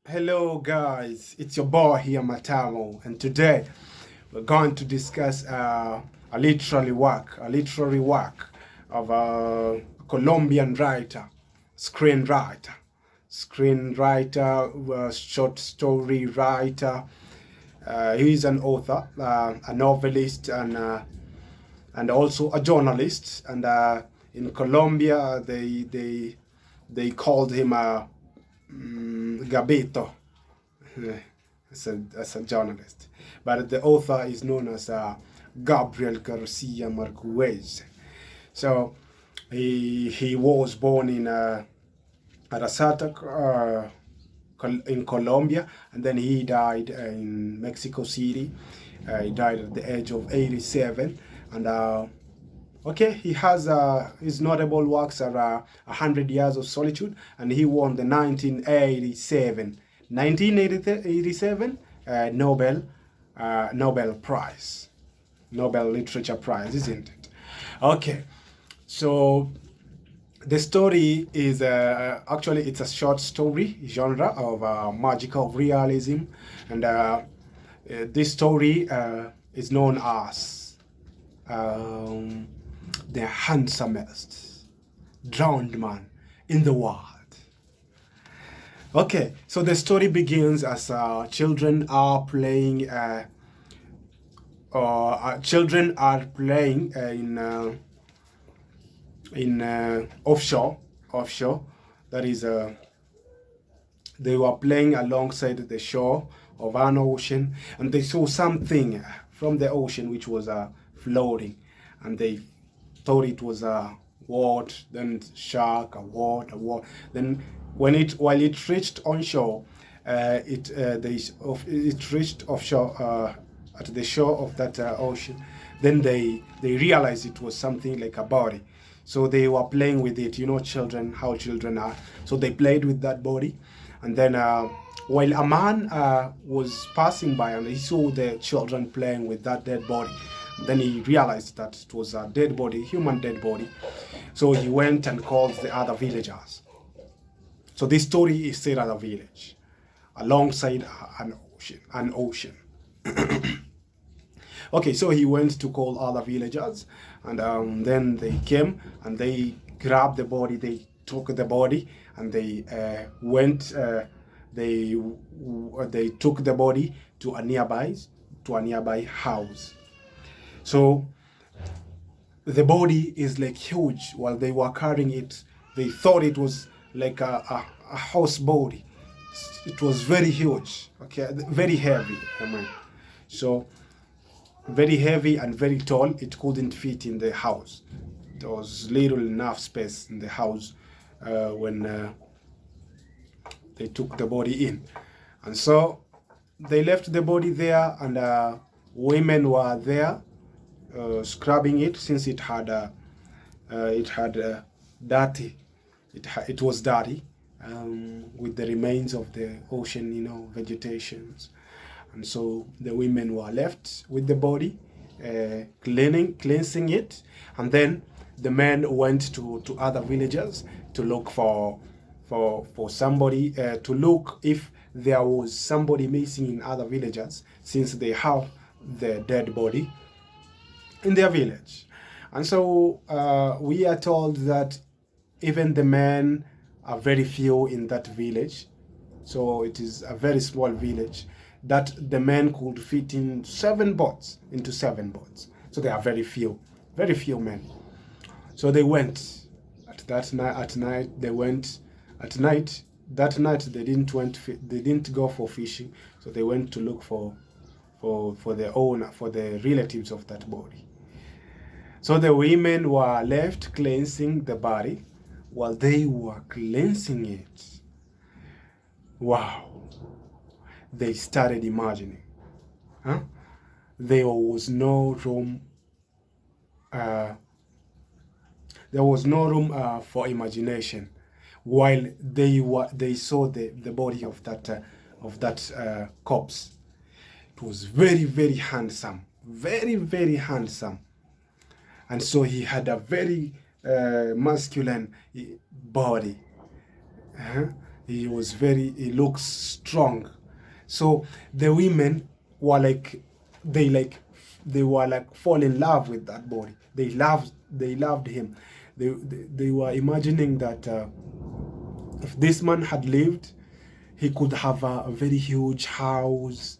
Hello guys, it's your boy here Matamo, and today we're going to discuss a literary work of a Colombian writer, screenwriter, short story writer. He's an author, a novelist, and also a journalist. And in Colombia, they called him a Gabito as a journalist. But the author is known as Gabriel Garcia Marquez. So he was born in Arasata, in Colombia, and then he died in Mexico City. He died at the age of 87, and okay, he has his notable works are 100 Years of Solitude, and he won the 1987 Nobel Prize, Nobel Literature Prize, isn't it? Okay, so the story is actually it's a short story genre of magical realism, and this story is known as the handsomest drowned man in the world. Okay, so the story begins as children are playing. Children are playing in offshore. That is, they were playing alongside the shore of an ocean, and they saw something from the ocean which was floating, and they thought it was a wart, then shark, a wart. Then while it reached onshore, it reached offshore at the shore of that ocean. Then they realized it was something like a body. So they were playing with it, children, how children are. So they played with that body, and then while a man was passing by and he saw the children playing with that dead body, then he realized that it was a dead body, human dead body. So he went and called the other villagers. So this story is set at a village alongside an ocean. Okay, so he went to call other villagers, and then they came and they grabbed the body, they took the body, and they they took the body to a nearby house. So the body is like huge. While they were carrying it, they thought it was like a horse body. It was very huge, okay, very heavy. So very heavy and very tall. It couldn't fit in the house. There was little enough space in the house when they took the body in, and so they left the body there, and women were there scrubbing it, since it had dirty. It was dirty, with the remains of the ocean, vegetations. And so the women were left with the body, cleansing it, and then the men went to other villages to look for somebody, to look if there was somebody missing in other villages, since they have the dead body in their village. And so we are told that even the men are very few in that village. So it is a very small village, that the men could fit into 7 boats. So they are very few men. So they went that night. They didn't go for fishing. So they went to look for the relatives of that body. So the women were left cleansing the body. While they were cleansing it, wow, they started imagining. There was no room. There was no room for imagination. While they saw the body of that corpse. It was very, very handsome, very, very handsome, and so he had a very masculine body. He looks strong. So the women were they were like fall in love with that body. They loved him. They were imagining that if this man had lived, he could have a very huge house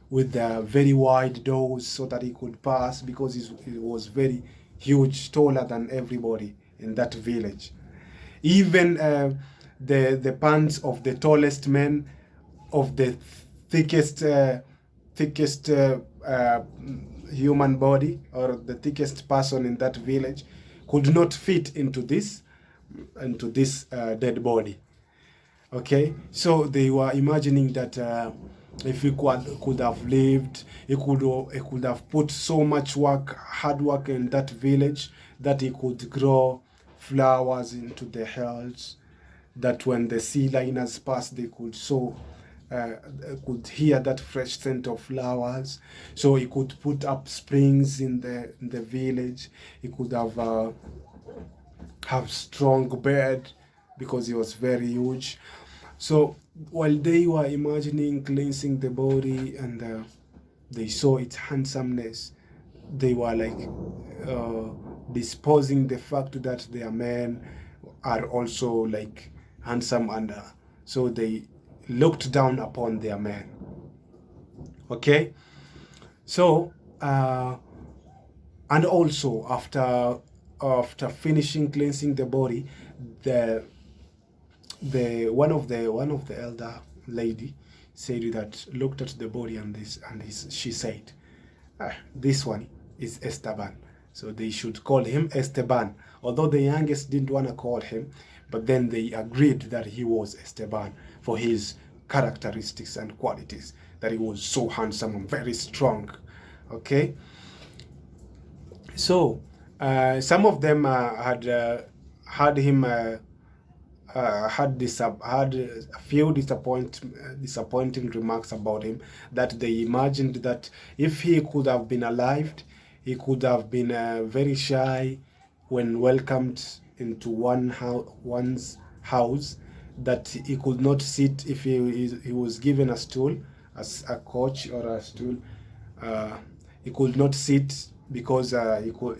with very wide doors so that he could pass, because he was very huge, taller than everybody in that village. Even the pants of the tallest men, of the thickest human body, or the thickest person in that village, could not fit into this dead body. Okay, so they were imagining that if he could have lived, he could have put so much hard work in that village, that he could grow flowers into the hills, that when the sea liners passed, they could hear that fresh scent of flowers. So he could put up springs in the village. He could have strong bed, because he was very huge. So while they were imagining cleansing the body, and they saw its handsomeness, they were like disposing the fact that their men are also like handsome, and so they looked down upon their men. Okay, so and also after finishing cleansing the body, the one of the elder lady said that, looked at the body, and she said, this one is Esteban, so they should call him Esteban. Although the youngest didn't want to call him, but then they agreed that he was Esteban for his characteristics and qualities, that he was so handsome and very strong. Okay, so some of them had him had a few disappointing remarks about him, that they imagined that if he could have been alive, he could have been very shy when welcomed into one's house, that he could not sit if he was given a stool, as a couch or a stool. He could not sit, because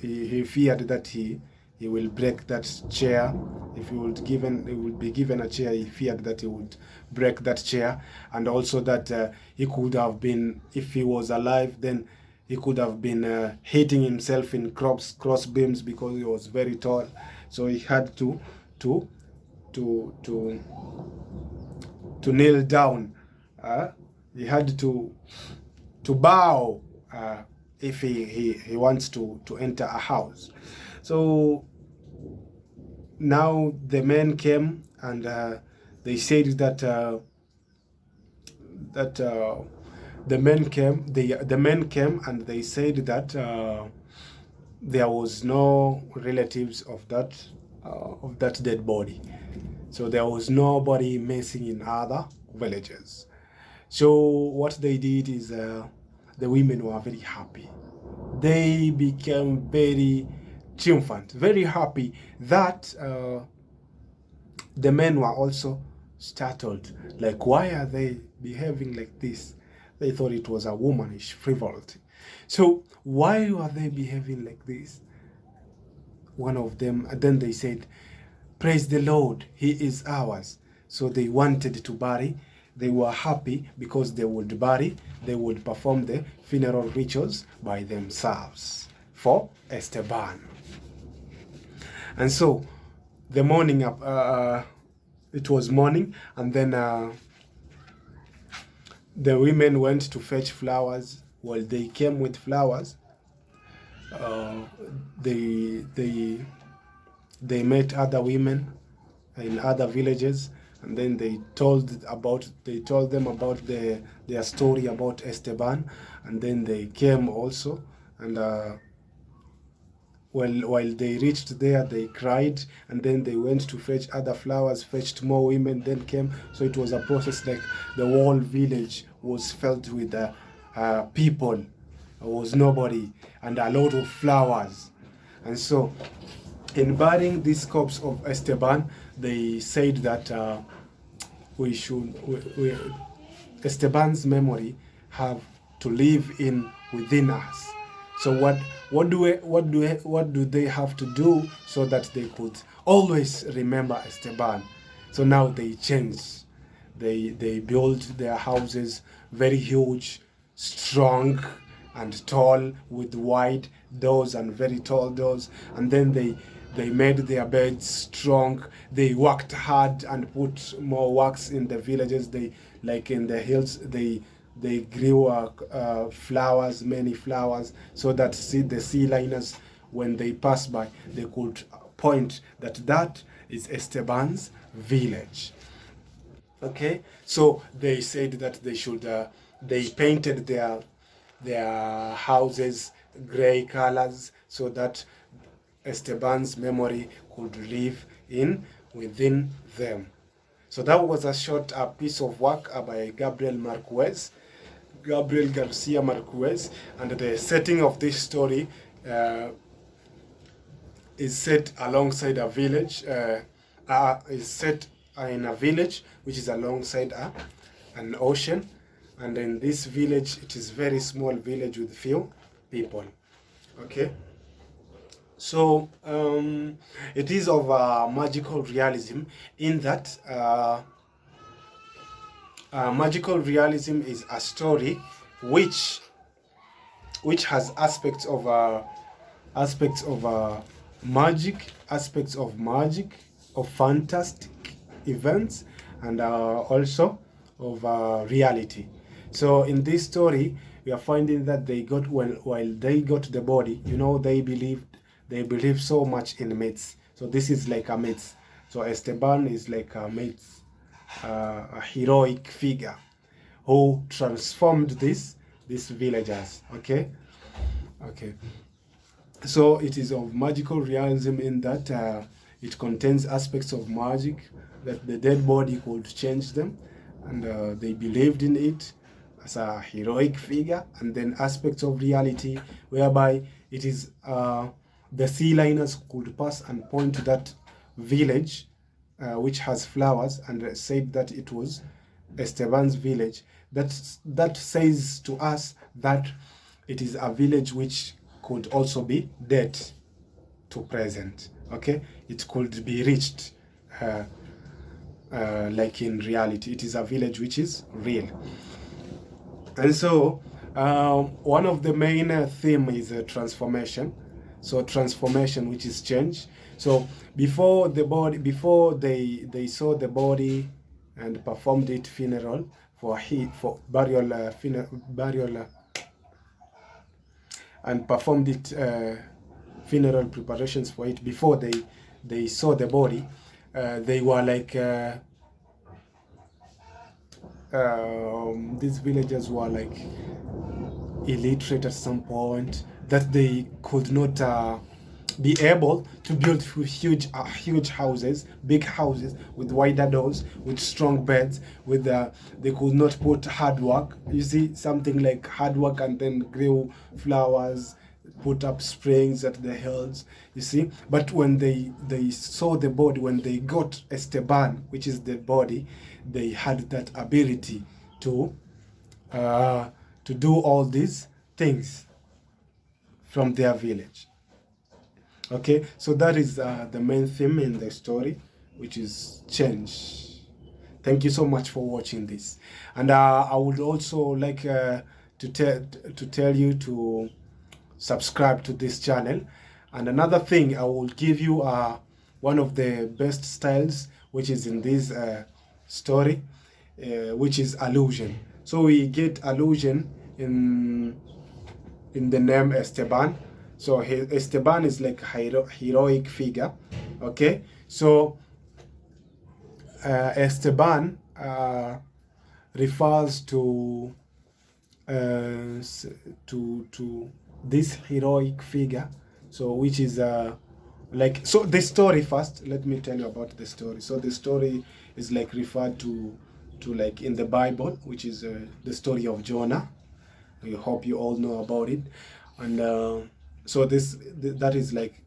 he feared that he will break that chair. If he would be given a chair, he feared that he would break that chair. And also that he could have been, if he was alive, then he could have been hitting himself in cross beams, because he was very tall. So he had to kneel down. He had to bow if he wants to enter a house. So now the men came, and they said that the men came and they said that there was no relatives of that dead body. So there was nobody missing in other villages. So what they did is the women were very happy. They became very triumphant, very happy, that the men were also startled. Like, why are they behaving like this? They thought it was a womanish frivolity. So why are they behaving like this? One of them, and then they said, praise the Lord, he is ours. So they wanted to bury. They were happy because they would bury, they would perform the funeral rituals by themselves for Esteban. And so the morning, it was morning, and then the women went to fetch flowers. While they came with flowers, they met other women in other villages, and then they told them about their story about Esteban, and then they came also, and while they reached there, they cried, and then they went to fetch other flowers, fetched more women, then came. So it was a process, like the whole village was filled with people. There was nobody, and a lot of flowers. And so in burying this corpse of Esteban, they said that Esteban's memory have to live in within us. So what do they have to do so that they could always remember Esteban? So now they change. They build their houses very huge, strong, and tall, with wide doors and very tall doors. And then they made their beds strong. They worked hard and put more works in the villages. They, like in the hills, they grew flowers, many flowers, so that the sea liners, when they pass by, they could point that is Esteban's village. Okay, so they said that they should they painted their houses gray colors so that Esteban's memory could live in within them. So that was a short piece of work by Gabriel Garcia Marquez, and the setting of this story is set alongside a village. Is set in a village which is alongside an ocean, and in this village, it is very small village with few people. Okay, so it is of magical realism, in that magical realism is a story which has aspects of magic, of fantastic events, and also of reality. So in this story, we are finding that they got, while they got the body, they believed so much in myths. So this is like a myth. So Esteban is like a myth, a heroic figure who transformed these villagers. Okay. So it is of magical realism, in that it contains aspects of magic, that the dead body could change them, and they believed in it as a heroic figure. And then aspects of reality, whereby it is the sea liners could pass and point to that village which has flowers, and said that it was Esteban's village. That says to us that it is a village which could also be dead to present. Okay, it could be reached like in reality. It is a village which is real. And so one of the main theme is transformation. So transformation, which is change. So before they saw the body and performed it funeral for burial, and performed it funeral preparations for it. Before they saw the body, they were like these villagers were like illiterate at some point, that they could not be able to build huge houses, big houses with wider doors, with strong beds, with they could not put hard work. You see, something like hard work, and then grow flowers, put up springs at the hills, you see. But when they saw the body, when they got Esteban, which is the body, they had that ability to do all these things from their village. Okay, so that is the main theme in the story, which is change. Thank you so much for watching this, and I would also like to tell you to subscribe to this channel. And another thing, I will give you one of the best styles which is in this story, which is allusion. So we get allusion in the name Esteban. So Esteban is like a heroic figure. Okay, so Esteban refers to this heroic figure. So which is like, so the story first, let me tell you about the story. So the story is like referred to like in the Bible, which is the story of Jonah. I hope you all know about it. And so that is like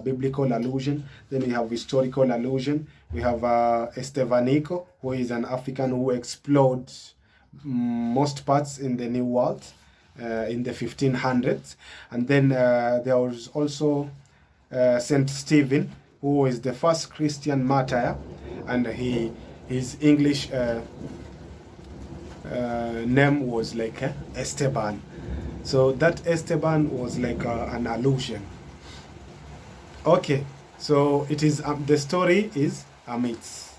biblical allusion. Then we have historical allusion. We have Estevanico, who is an African who explored most parts in the New World in the 1500s. And then there was also Saint Stephen, who is the first Christian martyr, and his English name was like Esteban. So that Esteban was like an allusion. Okay, so it is the story is a myth.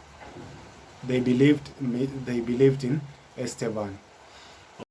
They believed in Esteban.